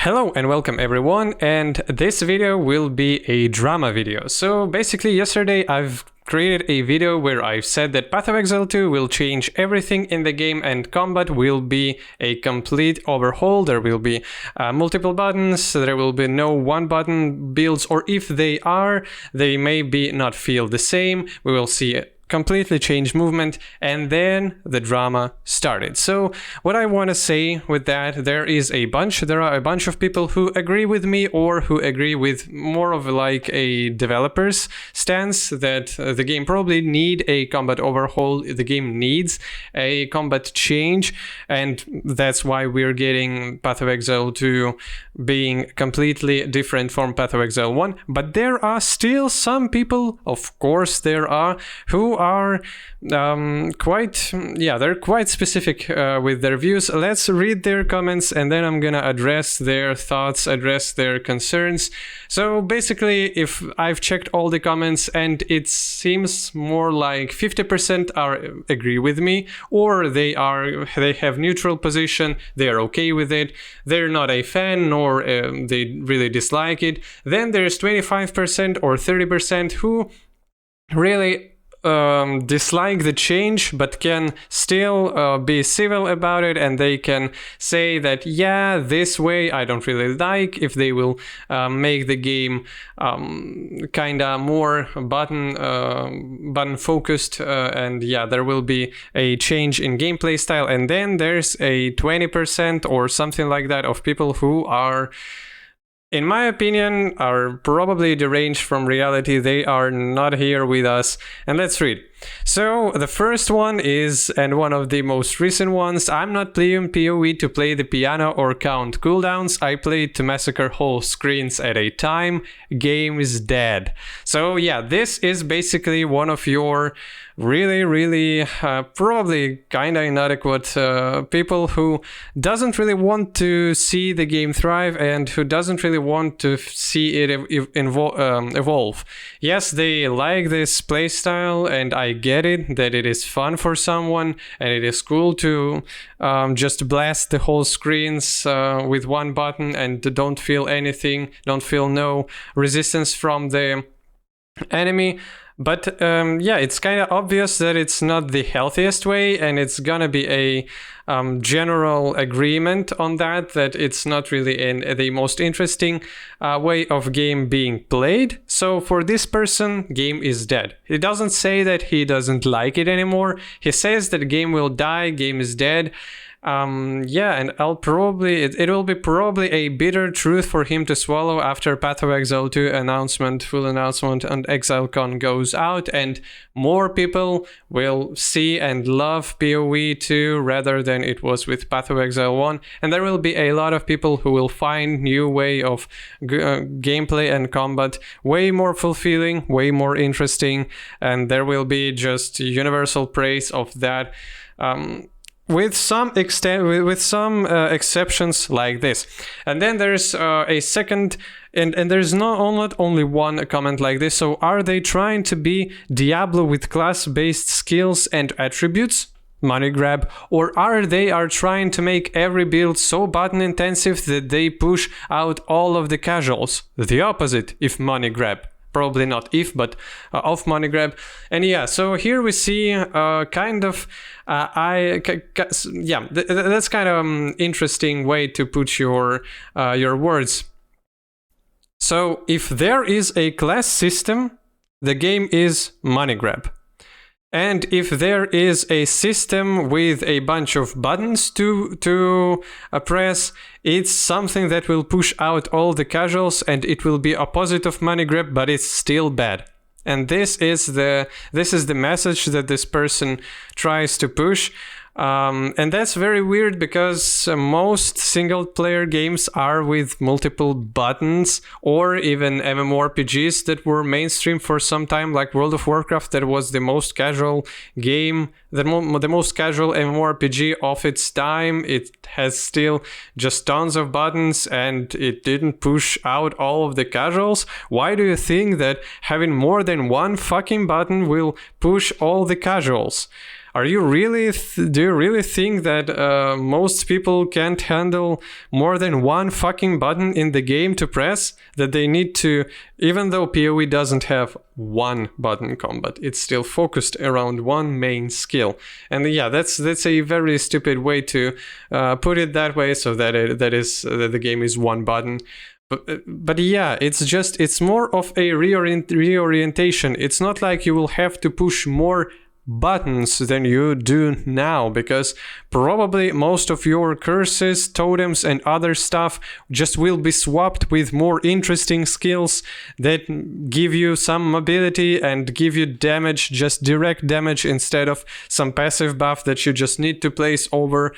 Hello and welcome everyone, and this video will be a drama video. So basically yesterday I've created a video where I've said that Path of Exile 2 will change everything in the game and combat will be a complete overhaul. There will be multiple buttons, there will be no one button builds, or if they are, they may be not feel the same. We will see completely changed movement, and then the drama started. So what I want to say with that, there are a bunch of people who agree with me or who agree with more of like a developer's stance that the game probably need a combat overhaul, the game needs a combat change, and that's why we're getting Path of Exile 2 being completely different from Path of Exile 1. But there are still some people, of course there are, who are quite specific with their views. Let's read their comments and then I'm gonna address their thoughts, address their concerns. So basically, if I've checked all the comments and it seems more like 50% agree with me, or they have neutral position, they're okay with it, they're not a fan, nor they really dislike it. Then there's 25% or 30% who really dislike the change but can still be civil about it, and they can say that yeah, this way I don't really like, if they will make the game kinda more button focused, and yeah, there will be a change in gameplay style. And then there's a 20% or something like that of people who are, in my opinion, are probably deranged from reality. They are not here with us. And let's read. So the first one is, and one of the most recent ones, I'm not playing PoE to play the piano or count cooldowns. I play it to massacre whole screens at a time. Game is dead. So yeah, this is basically one of your really probably kinda inadequate people who doesn't really want to see the game thrive and who doesn't really want to see it evolve. Yes, they like this playstyle, and I get it that it is fun for someone and it is cool to just blast the whole screens with one button and don't feel anything, don't feel no resistance from the enemy. But yeah, it's kind of obvious that it's not the healthiest way, and it's gonna be a general agreement on that it's not really the most interesting way of game being played. So for this person, game is dead. He doesn't say that he doesn't like it anymore. He says that game will die, game is dead. Yeah, and it will be probably a bitter truth for him to swallow after Path of Exile 2 full announcement and Exilecon goes out, and more people will see and love PoE 2 rather than it was with Path of Exile 1, and there will be a lot of people who will find new way of gameplay and combat way more fulfilling, way more interesting, and there will be just universal praise of that. With some exceptions like this. And then there's a second, and there's not only one comment like this. So are they trying to be Diablo with class-based skills and attributes? Money grab. Or are they trying to make every build so button intensive that they push out all of the casuals? The opposite, if money grab. Probably not if, but off money grab. And yeah, so here we see kind of that's kind of interesting way to put your words. So if there is a class system, the game is money grab. And if there is a system with a bunch of buttons to press, it's something that will push out all the casuals, and it will be opposite of money grab, but it's still bad. And this is the message that this person tries to push. And that's very weird because most single player games are with multiple buttons, or even MMORPGs that were mainstream for some time, like World of Warcraft, that was the most casual game, the most casual MMORPG of its time. It has still just tons of buttons and it didn't push out all of the casuals. Why do you think that having more than one fucking button will push all the casuals? Are you really do you really think that most people can't handle more than one fucking button in the game to press, that they need to, even though PoE doesn't have one button combat, it's still focused around one main skill? And yeah, that's a very stupid way to put it that way, so that the game is one button. But yeah, it's more of a reorientation. It's not like you will have to push more buttons than you do now, because probably most of your curses, totems, and other stuff just will be swapped with more interesting skills that give you some mobility and give you damage, just direct damage, instead of some passive buff that you just need to place over.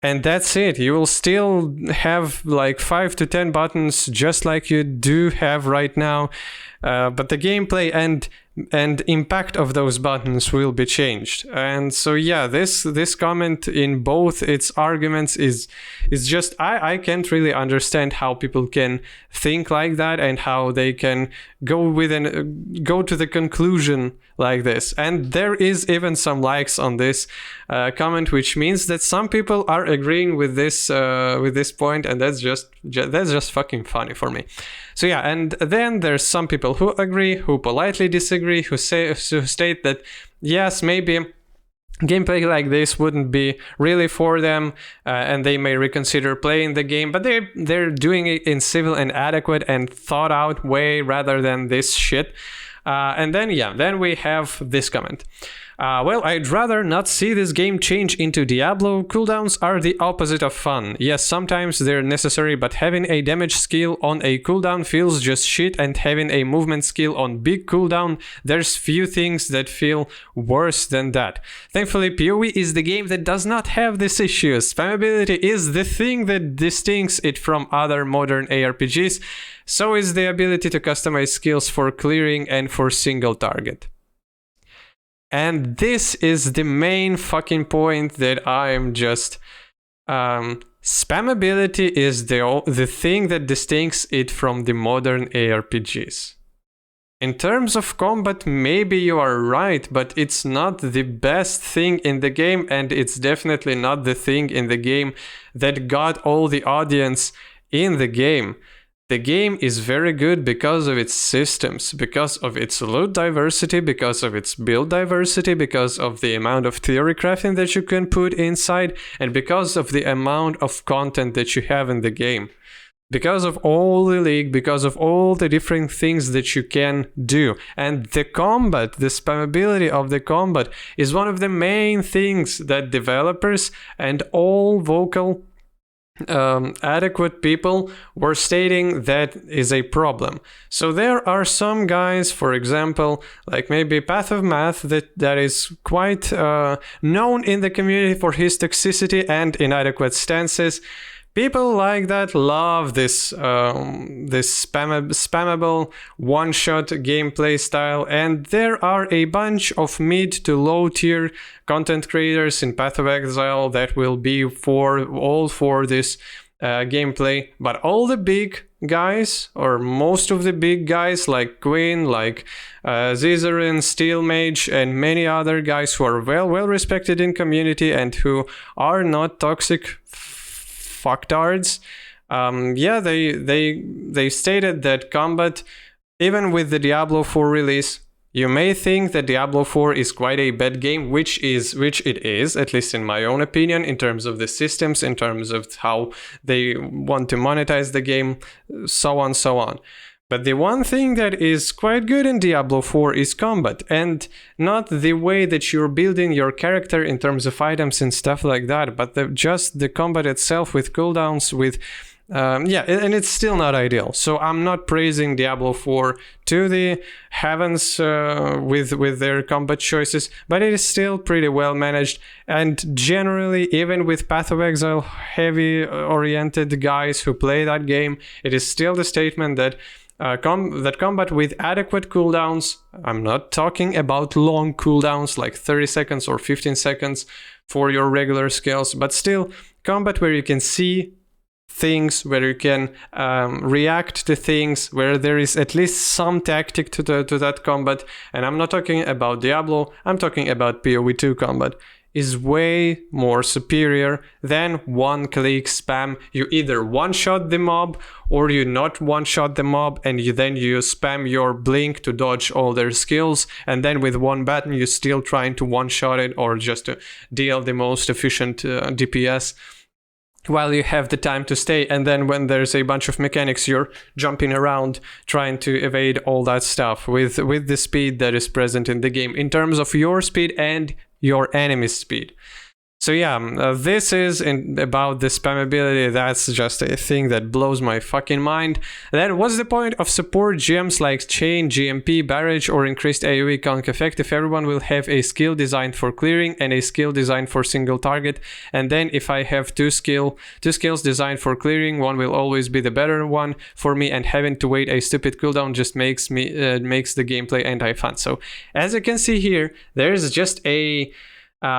And that's it. You will still have like 5 to 10 buttons just like you do have right now, but the gameplay and impact of those buttons will be changed. And so yeah, this comment in both its arguments is just, I can't really understand how people can think like that and how they can go to the conclusion like this. And there is even some likes on this comment, which means that some people are agreeing with this point, and that's just fucking funny for me. So yeah, and then there's some people who agree, who politely disagree, who state that yes, maybe gameplay like this wouldn't be really for them, and they may reconsider playing the game, but they're doing it in civil and adequate and thought out way rather than this shit. And then we have this comment. Well, I'd rather not see this game change into Diablo. Cooldowns are the opposite of fun. Yes, sometimes they're necessary, but having a damage skill on a cooldown feels just shit, and having a movement skill on big cooldown, there's few things that feel worse than that. Thankfully, PoE is the game that does not have this issue. Spammability is the thing that distinguishes it from other modern ARPGs. So is the ability to customize skills for clearing and for single target. And this is the main fucking point that I'm just... spammability is the thing that distinguishes it from the modern ARPGs. In terms of combat, maybe you are right, but it's not the best thing in the game, and it's definitely not the thing in the game that got all the audience in the game. The game is very good because of its systems, because of its loot diversity, because of its build diversity, because of the amount of theory crafting that you can put inside, and because of the amount of content that you have in the game. Because of all the league, because of all the different things that you can do. And the combat, the spammability of the combat is one of the main things that developers and all vocal adequate people were stating that is a problem. So there are some guys, for example, like maybe Path of Math, that is quite known in the community for his toxicity and inadequate stances. People like that love this spammable one-shot gameplay style, and there are a bunch of mid to low tier content creators in Path of Exile that will be all for this gameplay. But all the big guys, or most of the big guys like Queen, like Zizarin, Steel Mage, and many other guys who are well respected in community and who are not toxic fucktards, they stated that combat, even with the Diablo 4 release, you may think that Diablo 4 is quite a bad game, which it is, at least in my own opinion, in terms of the systems, in terms of how they want to monetize the game, so on. But the one thing that is quite good in Diablo 4 is combat, and not the way that you're building your character in terms of items and stuff like that, but just the combat itself with cooldowns, with and it's still not ideal. So I'm not praising Diablo 4 to the heavens with their combat choices, but it is still pretty well managed. And generally, even with Path of Exile heavy oriented guys who play that game, it is still the statement that combat with adequate cooldowns, I'm not talking about long cooldowns like 30 seconds or 15 seconds for your regular skills, but still combat where you can see things, where you can react to things, where there is at least some tactic to that combat. And I'm not talking about Diablo, I'm talking about PoE2 combat, is way more superior than one-click spam. You either one-shot the mob or you not one-shot the mob, and then you spam your blink to dodge all their skills, and then with one button you're still trying to one-shot it or just to deal the most efficient DPS while you have the time to stay. And then when there's a bunch of mechanics, you're jumping around trying to evade all that stuff with the speed that is present in the game in terms of your speed and your enemy's speed. So yeah, this is about the spammability. That's just a thing that blows my fucking mind. Then what's the point of support gems like Chain, GMP, Barrage, or increased AoE conk effect if everyone will have a skill designed for clearing and a skill designed for single target? And then if I have two skills designed for clearing, one will always be the better one for me, and having to wait a stupid cooldown just makes the gameplay anti-fun. So as you can see here, there's just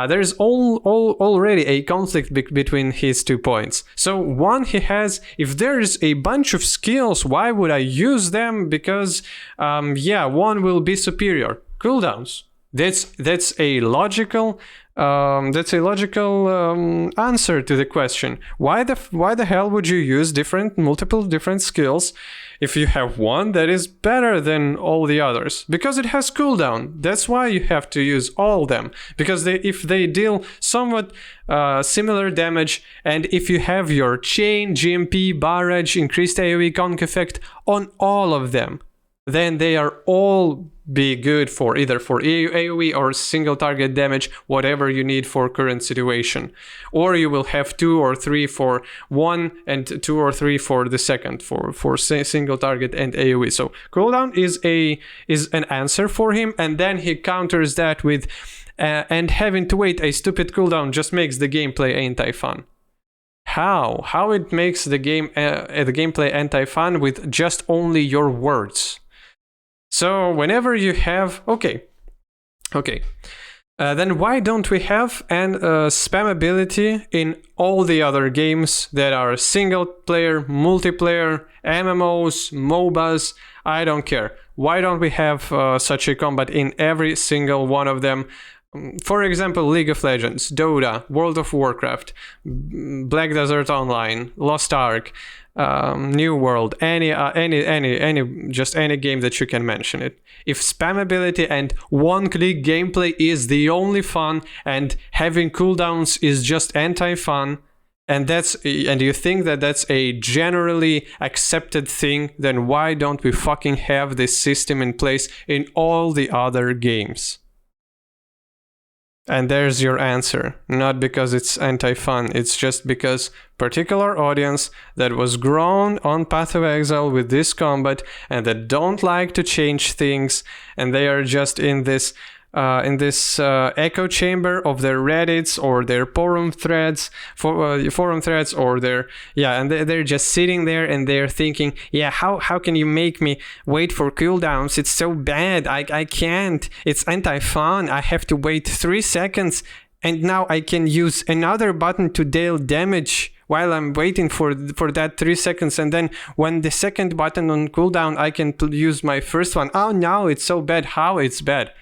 there's already a conflict between his 2 points. So one, he has, if there's a bunch of skills, why would I use them? Because one will be superior. Cooldowns. That's a logical answer to the question. Why the hell would you use multiple different skills if you have one that is better than all the others? Because it has cooldown. That's why you have to use all of them. Because if they deal somewhat similar damage, and if you have your Chain, GMP, Barrage, increased AoE conk effect on all of them, then they are all be good for either for AoE or single target damage, whatever you need for current situation. Or you will have 2 or 3 for one and 2 or 3 for the second, for single target and AoE. So cooldown is an answer for him, and then he counters that with and having to wait a stupid cooldown just makes the gameplay anti-fun. How it makes the gameplay anti-fun with just only your words? So whenever you have then why don't we have an spammability in all the other games that are single player, multiplayer, MMOs, MOBAs? I don't care. Why don't we have such a combat in every single one of them? For example, League of Legends, Dota, World of Warcraft, Black Desert Online, Lost Ark, New World, any just any game that you can mention it. If spammability and one-click gameplay is the only fun, and having cooldowns is just anti-fun, and you think that that's a generally accepted thing, then why don't we fucking have this system in place in all the other games? And there's your answer. Not because it's anti-fun, it's just because particular audience that was grown on Path of Exile with this combat and that don't like to change things, and they are just in this echo chamber of their Reddits or their forum threads, or and they're just sitting there and they're thinking, how can you make me wait for cooldowns? It's so bad. I can't. It's anti-fun. I have to wait 3 seconds, and now I can use another button to deal damage while I'm waiting for that 3 seconds, and then when the second button on cooldown, I can use my first one. Oh no, it's so bad. How it's bad?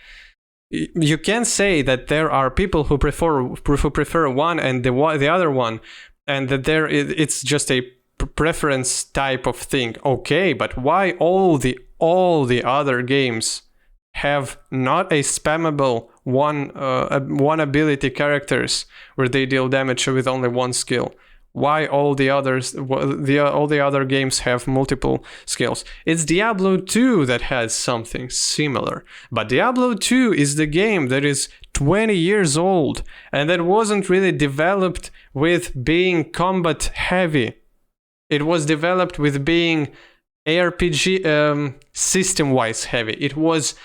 You can say that there are people who prefer one and the other one, and that it's just a preference type of thing. Okay, but why all the other games have not a spammable one ability characters where they deal damage with only one skill? Why all the other games have multiple skills? It's Diablo 2 that has something similar. But Diablo 2 is the game that is 20 years old and that wasn't really developed with being combat heavy. It was developed with being ARPG system-wise heavy. It was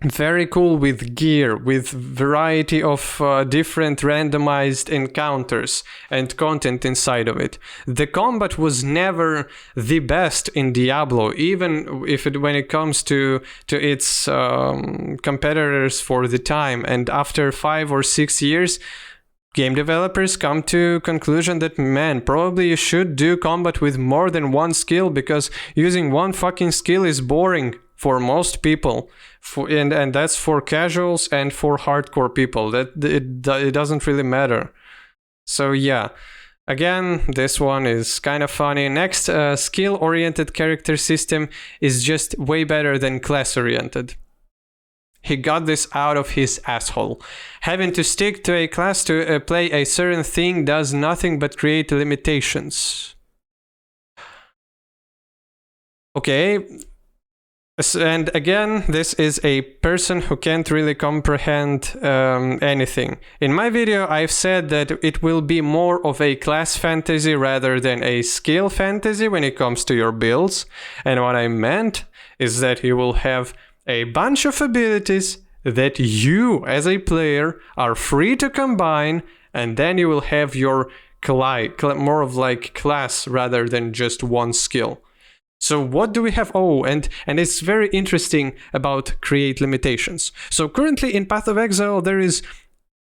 very cool with gear, with variety of different randomized encounters and content inside of it. The combat was never the best in Diablo, even when it comes to its competitors for the time. And after 5 or 6 years, game developers come to conclusion that, man, probably you should do combat with more than one skill, because using one fucking skill is boring for most people, and that's for casuals and for hardcore people. That it doesn't really matter. So yeah, again, this one is kind of funny. Next, skill-oriented character system is just way better than class-oriented. He got this out of his asshole. Having to stick to a class to play a certain thing does nothing but create limitations. Okay. And again, this is a person who can't really comprehend anything. In my video, I've said that it will be more of a class fantasy rather than a skill fantasy when it comes to your builds. And what I meant is that you will have a bunch of abilities that you, as a player, are free to combine, and then you will have your more of like class rather than just one skill. So what do we have? Oh, and it's very interesting about create limitations. So currently in Path of Exile, there is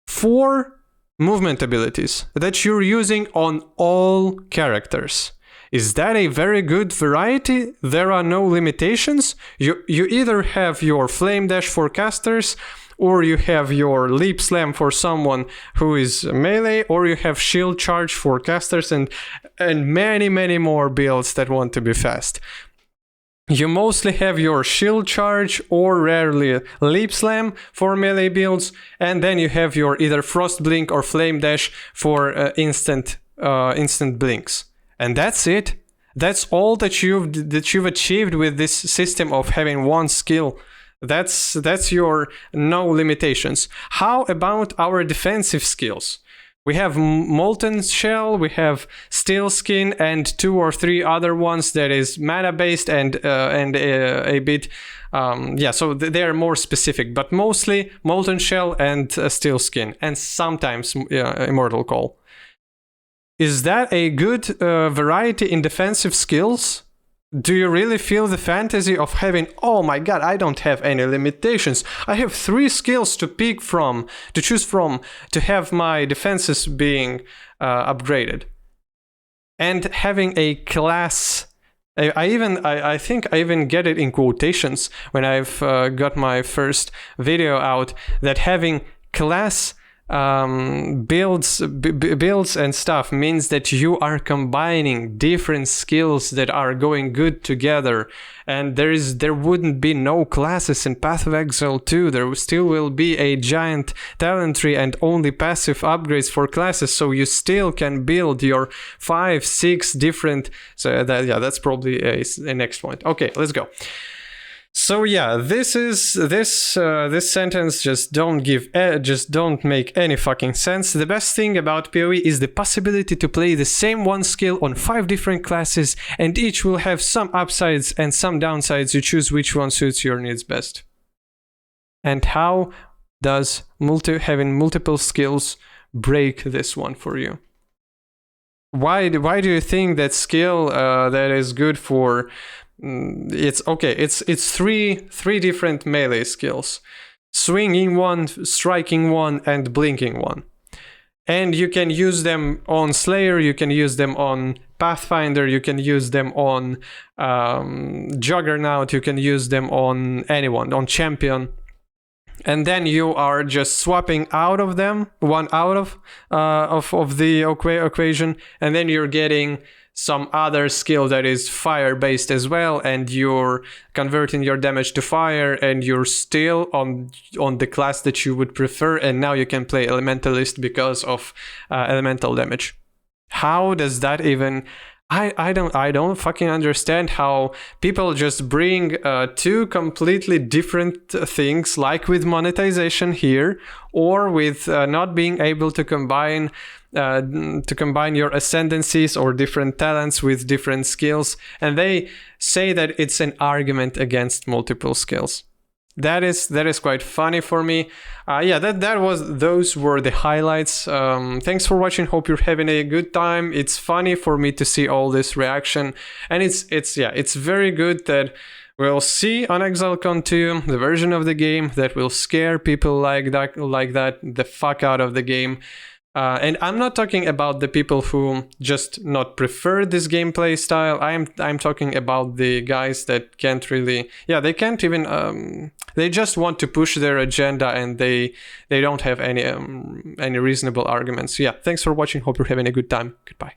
4 movement abilities that you're using on all characters. Is that a very good variety? There are no limitations. You either have your Flame Dash for casters, or you have your Leap Slam for someone who is melee, or you have Shield Charge for casters, and many more builds that want to be fast. You mostly have your Shield Charge or rarely Leap Slam for melee builds, and then you have your either Frost Blink or Flame Dash for instant blinks. And that's it. That's all that you've achieved with this system of having one skill. That's your no limitations. How about our defensive skills? We have Molten Shell, we have Steel Skin, and 2 or 3 other ones that is mana based and a bit so they are more specific, but mostly Molten Shell and Steel Skin, and sometimes Immortal Call. Is that a good variety in defensive skills? Do you really feel the fantasy of having, oh my god, I don't have any limitations. I have 3 skills to pick from, to choose from, to have my defenses being upgraded. And having a class, I think I even get it in quotations when I've got my first video out, that having class builds and stuff means that you are combining different skills that are going good together, and there wouldn't be no classes in Path of Exile 2. There still will be a giant talent tree and only passive upgrades for classes, so you still can build your 5-6 different. So that's probably a next point. Okay, let's go. So yeah, this sentence just don't make any fucking sense. The best thing about PoE is the possibility to play the same one skill on 5 different classes, and each will have some upsides and some downsides. You choose which one suits your needs best. And how does having multiple skills break this one for you? Why do you think that skill that is good for? It's okay. It's three different melee skills: swinging one, striking one, and blinking one. And you can use them on Slayer. You can use them on Pathfinder. You can use them on Juggernaut. You can use them on anyone, on Champion. And then you are just swapping out of them, one out of the equation, and then you're getting some other skill that is fire based as well, and you're converting your damage to fire, and you're still on the class that you would prefer, and now you can play Elementalist because of elemental damage. How does that even? I don't fucking understand how people just bring 2 completely different things, like with monetization here, or with not being able to combine your ascendancies or different talents with different skills, and they say that it's an argument against multiple skills. That is quite funny for me. Those were the highlights. Thanks for watching. Hope you're having a good time. It's funny for me to see all this reaction, and it's very good that we'll see on Exilecon 2 the version of the game that will scare people like that the fuck out of the game. And I'm not talking about the people who just not prefer this gameplay style. I'm talking about the guys that can't really, they can't even, they just want to push their agenda, and they don't have any reasonable arguments. Yeah, thanks for watching. Hope you're having a good time. Goodbye.